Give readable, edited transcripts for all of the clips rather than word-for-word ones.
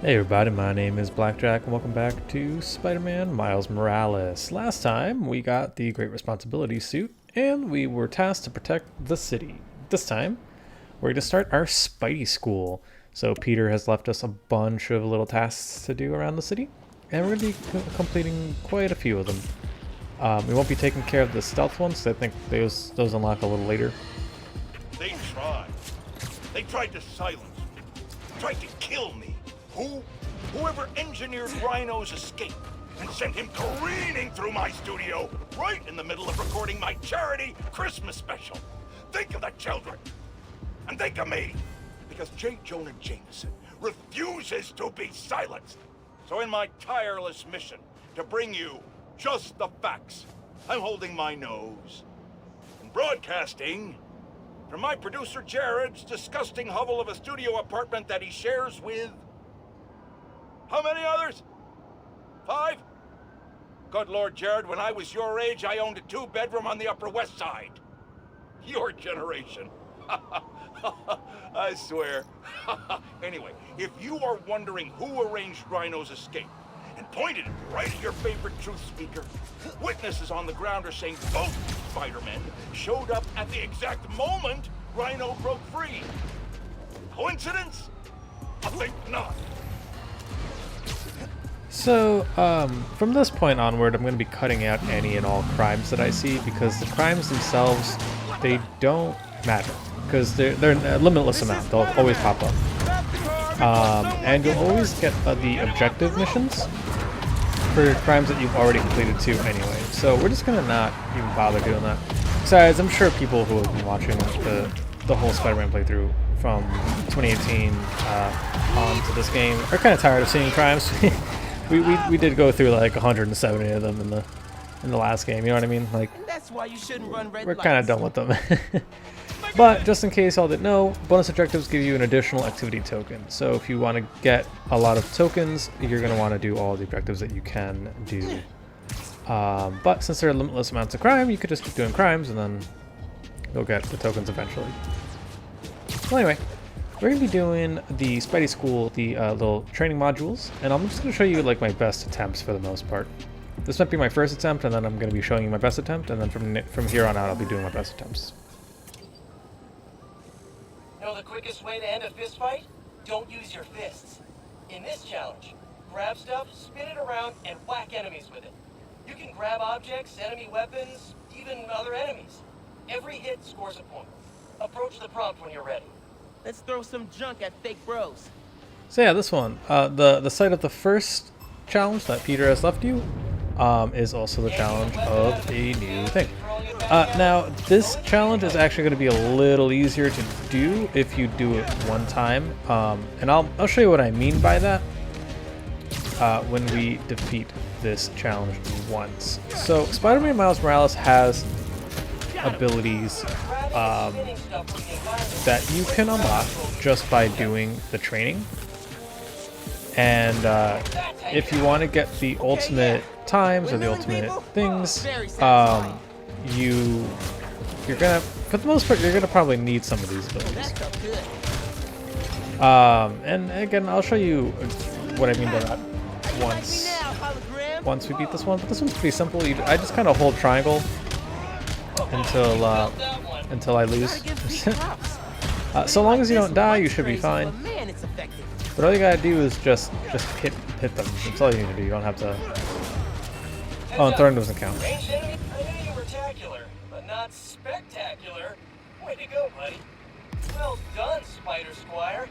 Hey everybody, my name is BlakJak and welcome back to Spider-Man Miles Morales. Last time we got the Great Responsibility suit and we were tasked to protect the city. This time we're going to start our Spidey school. So Peter has left us a bunch of little tasks to do around the city and we're going to be completing quite a few of them. We won't be taking care of the stealth ones, I think those unlock a little later. They tried. They tried to silence me. Tried to kill me. Who? Whoever engineered Rhino's escape and sent him careening through my studio right in the middle of recording my charity Christmas special. Think of the children. And think of me. Because J. Jonah Jameson refuses to be silenced. So in my tireless mission to bring you just the facts, I'm holding my nose. And broadcasting from my producer Jared's disgusting hovel of a studio apartment that he shares with... how many others? 5? Good Lord, Jared, when I was your age, I owned a 2-bedroom on the Upper West Side. Your generation. I swear. Anyway, if you are wondering who arranged Rhino's escape and pointed it right at your favorite truth speaker, witnesses on the ground are saying both Spider-Men showed up at the exact moment Rhino broke free. Coincidence? I think not. So, from this point onward, I'm going to be cutting out any and all crimes that I see because the crimes themselves, they don't matter because they're a limitless amount. They'll always pop up. And you'll always get the objective missions for crimes that you've already completed too anyway. So we're just going to not even bother doing that. Besides, I'm sure people who have been watching the whole Spider-Man playthrough from 2018 on to this game are kind of tired of seeing crimes. We did go through like 170 of them in the last game, you know what I mean? Like, that's why you shouldn't run red we're kind of done with them. But just in case y'all didn't know, bonus objectives give you an additional activity token. So if you want to get a lot of tokens, you're going to want to do all the objectives that you can do. But since there are limitless amounts of crime, you could just keep doing crimes and then you'll get the tokens eventually. Well, anyway, we're going to be doing the Spidey School, the little training modules, and I'm just going to show you like my best attempts for the most part. This might be my first attempt, and then I'm going to be showing you my best attempt, and then from here on out I'll be doing my best attempts. Know the quickest way to end a fist fight? Don't use your fists. In this challenge, grab stuff, spin it around, and whack enemies with it. You can grab objects, enemy weapons, even other enemies. Every hit scores a point. Approach the prompt when you're ready. Let's throw some junk at fake bros. So yeah, this one, the site of the first challenge that Peter has left you is also the challenge of a new thing. Now, this challenge is actually going to be a little easier to do if you do it one time, and I'll show you what I mean by that when we defeat this challenge once. So Spider-Man Miles Morales has abilities that you can unlock just by doing the training, and if you want to get the ultimate times or the ultimate things, you're gonna, for the most part, you're gonna probably need some of these abilities. And again, I'll show you what I mean by that once we beat this one. But this one's pretty simple. I just kind of hold triangle until I lose. So long as you don't die, you should be fine. But all you gotta do is just hit them. That's all you need to do. You don't have to. Oh, and throwing doesn't count. I knew you were tacular, but not spectacular. Way to go, buddy. Well done, Spider Squire.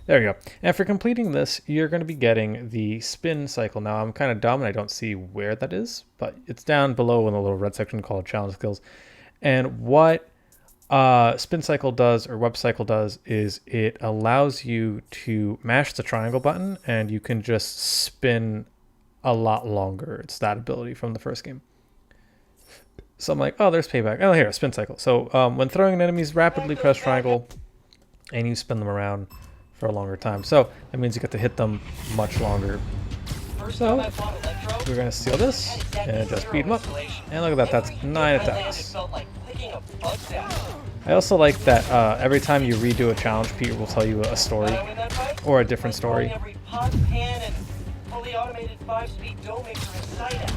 There you go. And for completing this, you're going to be getting the spin cycle. Now, I'm kind of dumb and I don't see where that is, but it's down below in a little red section called Challenge Skills. And what spin cycle does, or web cycle does, is it allows you to mash the triangle button and you can just spin a lot longer. It's that ability from the first game. So I'm like, oh, there's payback. Oh, here, spin cycle. So when throwing enemies, rapidly press triangle and you spin them around for a longer time. So that means you get to hit them much longer. So we're going to steal this and just beat them up. And look at that, that's 9 attacks. I also like that every time you redo a challenge, Peter will tell you a story. or a different story. Every pot, pan, and fully automated 5-speed dough maker in sight out.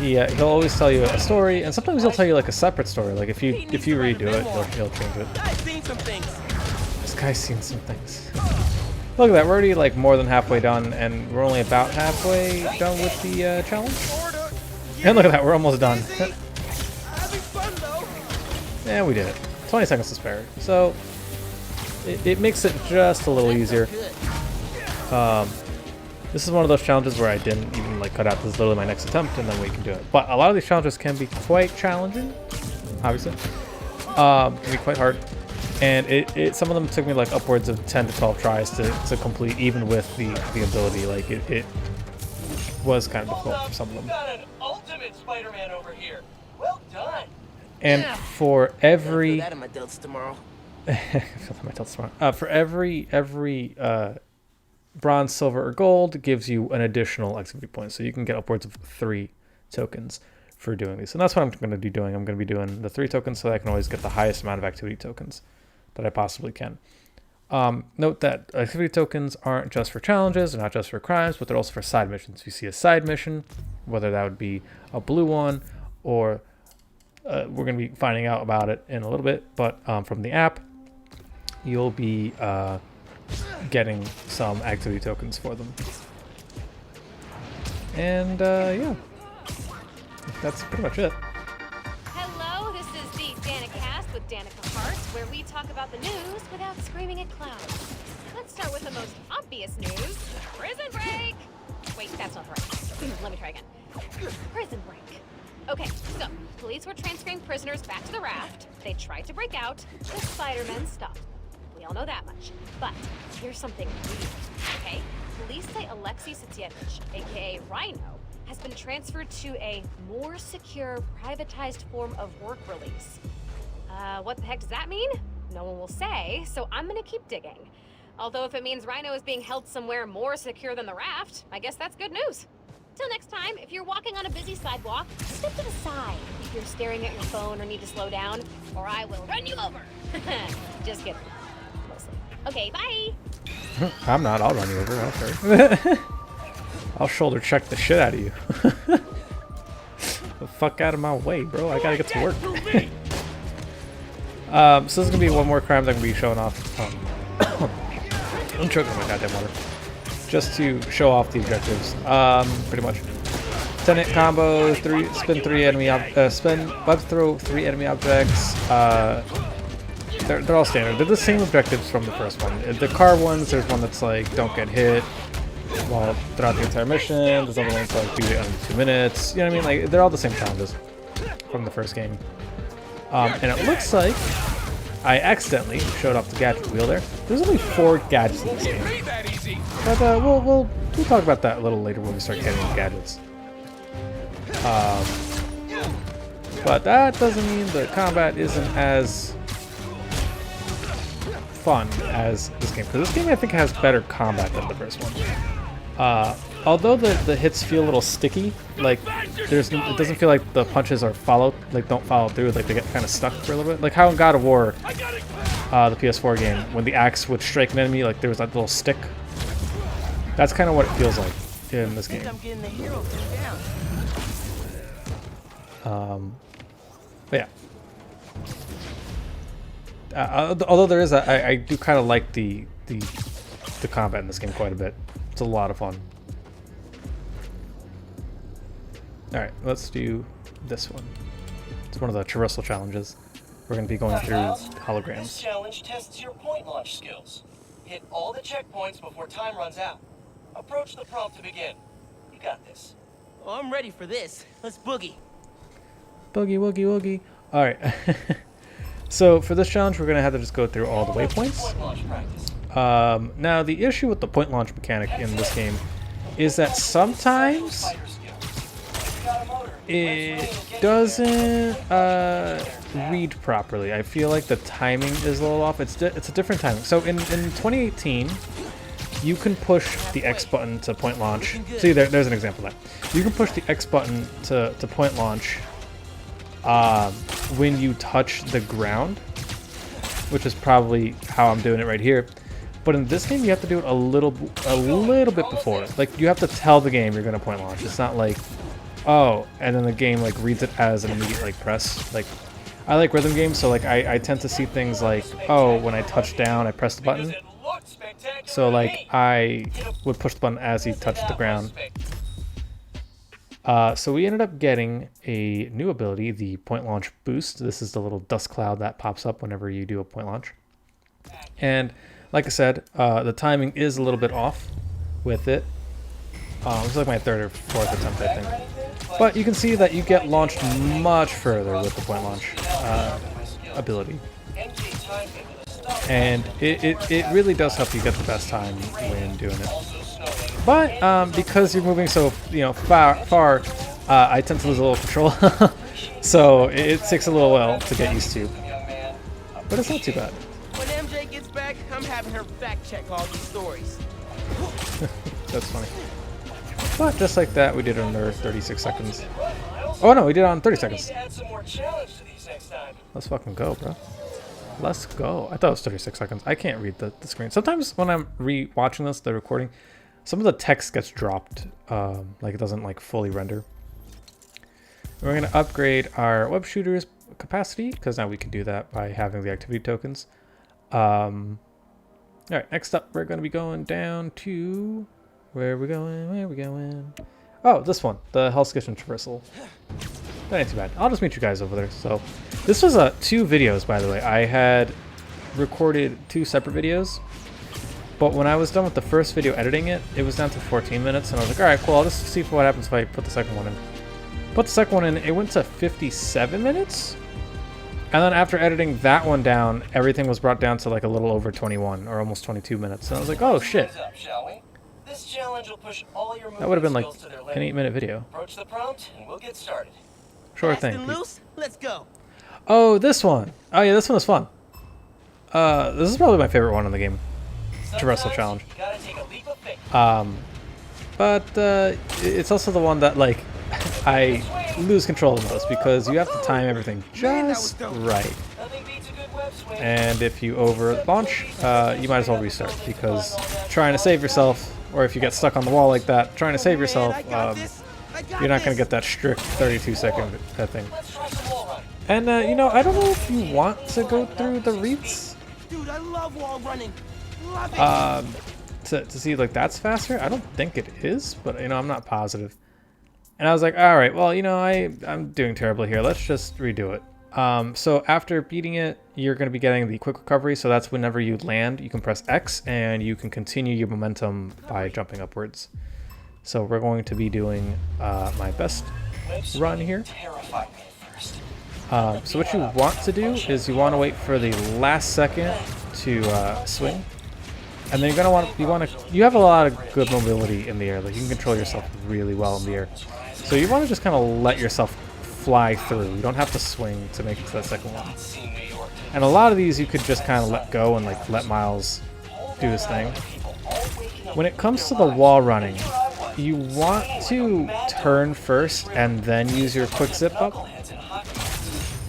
Yeah, he'll always tell you a story, and sometimes he'll tell you like a separate story. Like if you redo it, he'll change it. I've seen some things. This guy's seen some things. Look at that, we're already like more than halfway done, and we're only about halfway done with the challenge. And look at that, we're almost done. Having fun though. And we did it. 20 seconds to spare. So it makes it just a little easier. This is one of those challenges where I didn't even like cut out. This is literally my next attempt, and then we can do it. But a lot of these challenges can be quite challenging, obviously. Can be quite hard. And some of them took me like upwards of 10 to 12 tries to complete, even with the ability. Like it was kind of difficult for some of them. Got an ultimate Spider-Man over here. Well done. And for every That in my delts tomorrow. for every bronze, silver, or gold gives you an additional activity point, so you can get upwards of 3 tokens for doing these. And that's what I'm going to be doing. I'm going to be doing the 3 tokens so that I can always get the highest amount of activity tokens that I possibly can. Note that activity tokens aren't just for challenges, they're not just for crimes, but they're also for side missions. If you see a side mission, whether that would be a blue one or we're going to be finding out about it in a little bit, but from the app, you'll be getting some activity tokens for them. And yeah, that's pretty much it. Hello, this is the Danica Cast with Danica Hart, where we talk about the news without screaming at clouds. Let's start with the most obvious news. Prison break! Wait, that's not right. Let me try again. Prison break. Okay, so police were transferring prisoners back to the raft. They tried to break out. The Spider-Men stopped. We all know that much. But here's something weird, okay? Police say Alexei Setievich, aka Rhino, has been transferred to a more secure, privatized form of work release. What the heck does that mean? No one will say, so I'm gonna keep digging. Although if it means Rhino is being held somewhere more secure than the raft, I guess that's good news. Till next time, if you're walking on a busy sidewalk, step to the side if you're staring at your phone or need to slow down, or I will run you over. Just kidding. Mostly. Okay, bye! I'm not, I'll run you over, I don't care. I'll shoulder check the shit out of you. The fuck out of my way, bro, I gotta get to work. So this is gonna be one more crime that I'm gonna be showing off. I'm choking on my goddamn water. Just to show off the objectives. Pretty much. 10-hit combo, spin 3 enemy web throw 3 enemy objects. They're all standard. They're the same objectives from the first one. The car ones, there's one that's like don't get hit while throughout the entire mission. There's other ones like beat it under 2 minutes. You know what I mean? Like they're all the same challenges from the first game. And it looks like I accidentally showed off the gadget wheel there. There's only 4 gadgets in this game. But we'll talk about that a little later when we start getting the gadgets. But that doesn't mean the combat isn't as fun as this game. Because this game I think has better combat than the first one. Although the hits feel a little sticky, like it doesn't feel like the punches are don't follow through, like they get kind of stuck for a little bit. Like how in God of War, the PS4 game, when the axe would strike an enemy, like there was that little stick. That's kind of what it feels like in this game. I'm getting the hero thing down. But yeah. Although there is I do kind of like the combat in this game quite a bit. It's a lot of fun. Alright, let's do this one. It's one of the traversal challenges. We're going to be going through This holograms. challenge tests your point launch skills. Hit all the checkpoints before time runs out. Approach the prompt to begin. You got this. Oh, I'm ready for this. Let's boogie. Boogie, woogie, woogie. Alright. So for this challenge, we're going to have to just go through all the waypoints. Point launch practice. Now, the issue with the point launch mechanic in this game is that sometimes Fighter skills. You got a motor. it doesn't read properly. I feel like the timing is a little off. It's a different timing. So in 2018, you can push the X button to point launch. See, there's an example of that. You can push the X button to point launch when you touch the ground, which is probably how I'm doing it right here. But in this game, you have to do it a little bit before. Like, you have to tell the game you're going to point launch. It's not like, oh, and then the game like reads it as an immediate like press. Like, I like rhythm games, so like I tend to see things like, oh, when I touch down, I press the button. So like I would push the button as he touched the ground. So we ended up getting a new ability, the point launch boost. This is the little dust cloud that pops up whenever you do a point launch. And like I said, the timing is a little bit off with it. It's like my third or fourth attempt, I think. But you can see that you get launched much further with the point launch ability. And it really does help you get the best time when doing it. But because you're moving so far, I tend to lose a little control. So it takes a little while to get used to. But it's not too bad. When MJ gets back, I'm having her fact check all these stories. That's funny. But just like that, we did it under 36 seconds. Oh no, we did it on 30 seconds. Let's fucking go, bro. Let's go. I thought it was 36 seconds. I can't read the screen. Sometimes when I'm re-watching this, the recording, some of the text gets dropped. Like it doesn't like fully render. We're going to upgrade our web shooter's capacity, because now we can do that by having the activity tokens. Alright, next up we're going to be going down to... Where are we going? Where are we going? Oh, this one. The Hell's Kitchen Traversal. That ain't too bad. I'll just meet you guys over there. So, this was 2 videos, by the way. I had recorded 2 separate videos. But when I was done with the first video editing it, it was down to 14 minutes. And I was like, alright, cool. I'll just see what happens if I put the second one in. Put the second one in, it went to 57 minutes. And then after editing that one down, everything was brought down to like a little over 21 or almost 22 minutes. And I was like, oh shit. This challenge will push all your That would have been like an 8-minute video. Approach the prompt and we'll get started. Sure Fast thing. and loose, let's go. Oh, this one. Oh yeah, this one was fun. This is probably my favorite one in the game. Traversal challenge. Gotta take a leap of faith. But it's also the one that like I lose control the most, because you have to time everything just right. Nothing beats a good web swing. And if you over launch, you might as well restart, because trying to save yourself, or if you get stuck on the wall like that, trying to save yourself, you're not going to get that strict 32-second thing. Let's try some wall running. And, I don't know if you want to go through the reeds Dude, I love wall running. Love it. to see, like, that's faster. I don't think it is, but, I'm not positive. And I was like, all right, well, I'm doing terribly here. Let's just redo it. So after beating it, you're going to be getting the quick recovery. So that's whenever you land, you can press X and you can continue your momentum by jumping upwards. So we're going to be doing my best run here. So what you want to do is you want to wait for the last second to swing. And then you're going to you have a lot of good mobility in the air. Like you can control yourself really well in the air. So you want to just kind of let yourself fly through. You don't have to swing to make it to that second one. And a lot of these you could just kind of let go and like let Miles do his thing. When it comes to the wall running, you want to turn first and then use your quick zip up.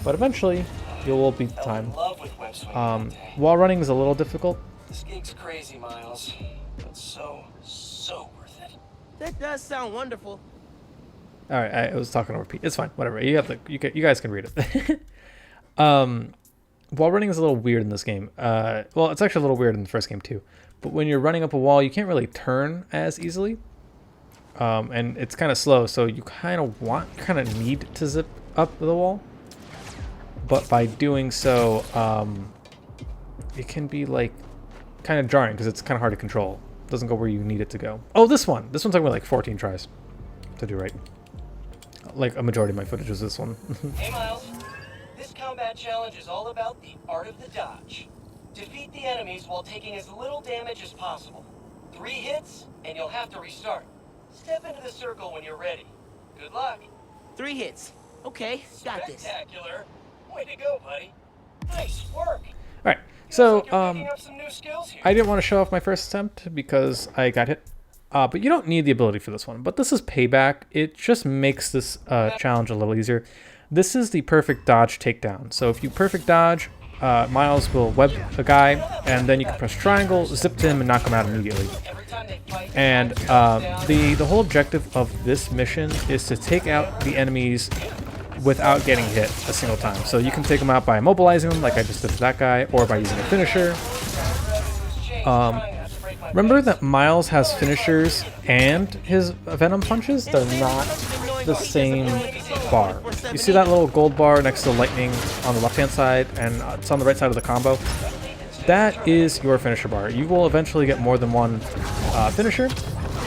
But eventually you will beat the time. Wall running is a little difficult. This gig's crazy, Miles, but so worth it. That does sound wonderful. All right, I was talking over Pete. It's fine, whatever. You guys can read it. Wall running is a little weird in this game. Well, it's actually a little weird in the first game too. But when you're running up a wall, you can't really turn as easily, and it's kind of slow. So you kind of need to zip up the wall. But by doing so, it can be like kind of jarring because it's kind of hard to control. It doesn't go where you need it to go. Oh, this one. This one took me like 14 tries to do right. Like a majority of my footage was this one. Hey Miles, this combat challenge is all about the art of the dodge. Defeat the enemies while taking as little damage as possible. 3 hits, and you'll have to restart. Step into the circle when you're ready. Good luck. 3 hits. Okay, got this. Spectacular. Way to go, buddy. Nice work. All right, so You're picking up some new skills here. I didn't want to show off my first attempt because I got hit. But you don't need the ability for this one. But this is payback. It just makes this challenge a little easier. This is the perfect dodge takedown. So if you perfect dodge, Miles will web a guy, and then you can press triangle, zip to him, and knock him out immediately. And the whole objective of this mission is to take out the enemies without getting hit a single time. So you can take them out by immobilizing them, like I just did with that guy, or by using a finisher. Remember that Miles has finishers and his venom punches? They're not the same bar. You see that little gold bar next to the lightning on the left-hand side, and it's on the right side of the combo? That is your finisher bar. You will eventually get more than one finisher,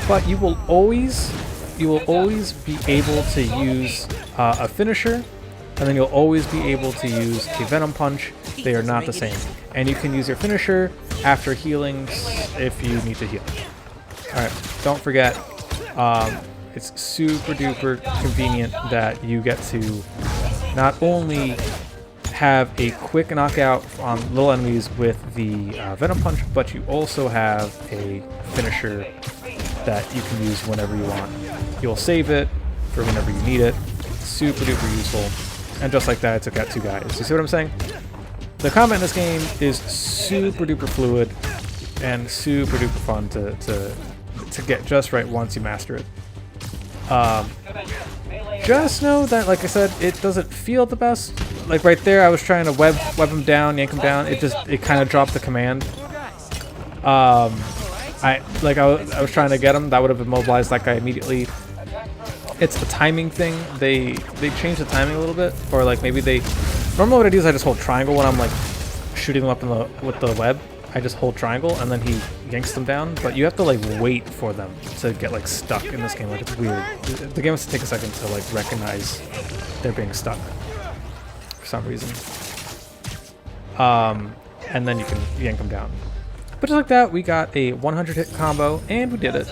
but you will always be able to use a finisher, and then you'll always be able to use a venom punch. They are not the same. And you can use your finisher after healings if you need to heal. Alright, don't forget, it's super duper convenient that you get to not only have a quick knockout on little enemies with the venom punch, but you also have a finisher that you can use whenever you want. You'll save it for whenever you need it. Super duper useful. And just like that, I took out 2 guys. You see what I'm saying? The combat in this game is super duper fluid and super duper fun to get just right once you master it. Just know that, like I said, it doesn't feel the best. Like right there, I was trying to web him down, yank him down. It kind of dropped the command. I was trying to get him. That would have immobilized that guy immediately. It's the timing thing. They changed the timing a little bit, or like maybe they. Normally, what I do is I just hold triangle when I'm like shooting them up with the web. I just hold triangle and then he yanks them down. But you have to like wait for them to get like stuck in this game. Like it's weird. The game has to take a second to like recognize they're being stuck for some reason. And then you can yank them down. But just like that, we got a 100 hit combo, and we did it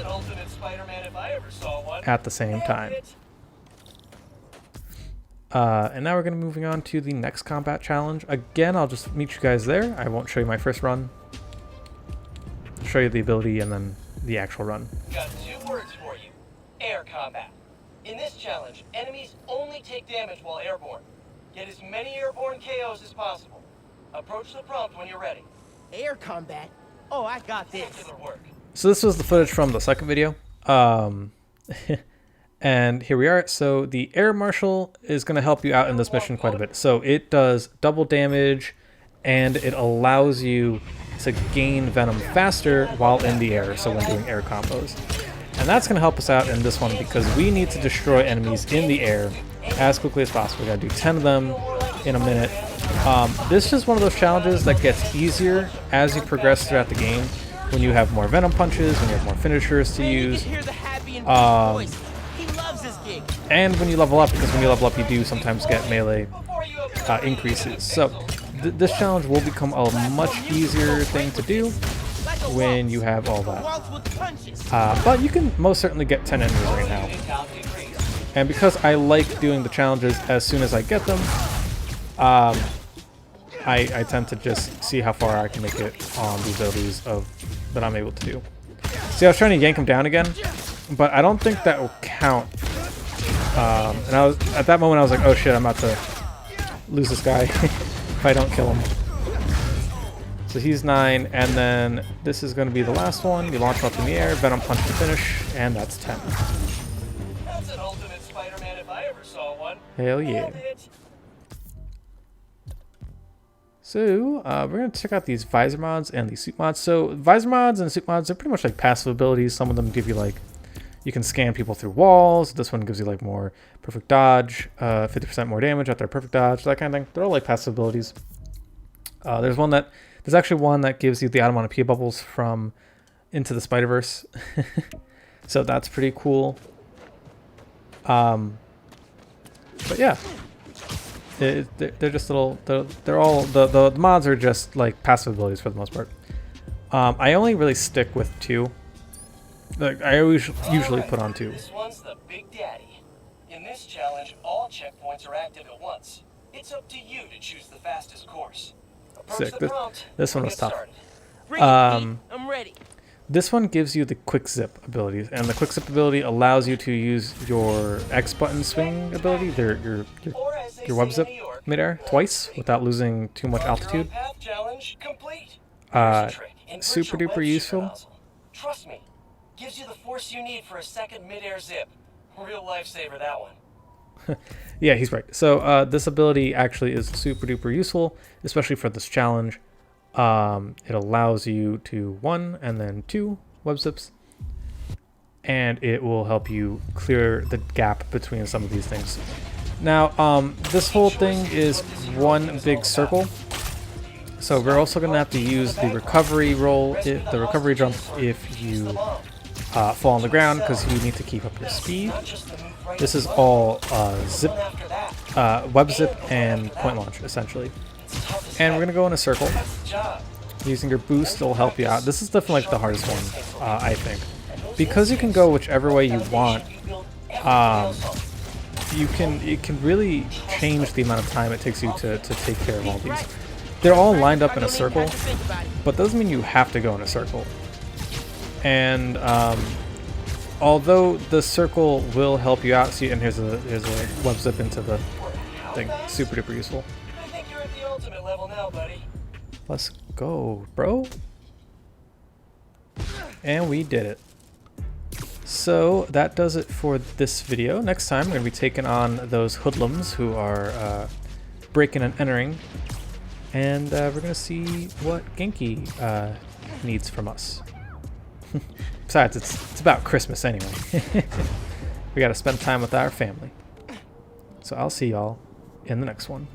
at the same time. And now we're going to be moving on to the next combat challenge. Again, I'll just meet you guys there. I won't show you my first run. I'll show you the ability and then the actual run. Got 2 words for you. Air combat. In this challenge, enemies only take damage while airborne. Get as many airborne KOs as possible. Approach the prompt when you're ready. Air combat? Oh, I got this. Work. So this was the footage from the second video. And here we are. So the Air Marshal is going to help you out in this mission quite a bit. So it does double damage, and it allows you to gain venom faster while in the air, so when doing air combos. And that's going to help us out in this one because we need to destroy enemies in the air as quickly as possible. We got to do 10 of them in a minute. This is one of those challenges that gets easier as you progress throughout the game, when you have more venom punches, when you have more finishers to use. And when you level up, because when you level up you do sometimes get melee increases. So this challenge will become a much easier thing to do when you have all that. But you can most certainly get 10 enemies right now. And because I like doing the challenges as soon as I get them, I tend to just see how far I can make it on the abilities that I'm able to do. See, I was trying to yank him down again, but I don't think that will count. And at that moment I was like, oh shit, I'm about to lose this guy if I don't kill him. So he's 9, and then this is going to be the last one. You launch him up in the air, venom punch to finish, and that's 10. That's an ultimate Spider-Man if I ever saw one. Hell yeah. So, we're going to check out these visor mods and these suit mods. So, visor mods and suit mods are pretty much like passive abilities. Some of them give you like, you can scan people through walls. This one gives you like more perfect dodge, 50% more damage after a perfect dodge, that kind of thing. They're all like passive abilities. There's actually one that gives you the onomatopoeia bubbles from Into the Spider-Verse. So that's pretty cool. But yeah. They're just little. They're all the mods are just like passive abilities for the most part. I only really stick with 2. Like I always usually put on 2. This one's the Big Daddy. In this challenge, all checkpoints are active at once. It's up to you to choose the fastest course. Approach Sick. the prompt. This one was tough. I'm ready. This one gives you the quick zip abilities, and the quick zip ability allows you to use your X button swing ability, your web zip, midair twice without losing too much altitude. Path challenge complete. Uh, Here's a trick. Invert super your duper web useful. nozzle. Trust me, gives you the force you need for a second midair zip. Real lifesaver, that one. Yeah, he's right. So this ability actually is super duper useful, especially for this challenge. It allows you to 1 and then 2 web zips, and it will help you clear the gap between some of these things. Now, this whole thing is one big circle, so we're also going to have to use the recovery roll, the recovery jump, if you fall on the ground, because you need to keep up your speed. This is all zip, web zip, and point launch, essentially. And we're going to go in a circle. Using your boost will help you out. This is definitely like the hardest one, I think. Because you can go whichever way you want, it can really change the amount of time it takes you to take care of all these. They're all lined up in a circle, but doesn't mean you have to go in a circle. And although the circle will help you out, see, and here's a web zip into the thing, super duper useful. I think you're at the ultimate level now, buddy. Let's go, bro. And we did it. So that does it for this video. Next time we're going to be taking on those hoodlums who are breaking and entering. And we're going to see what Genki needs from us. Besides, it's about Christmas anyway. We got to spend time with our family. So I'll see y'all in the next one.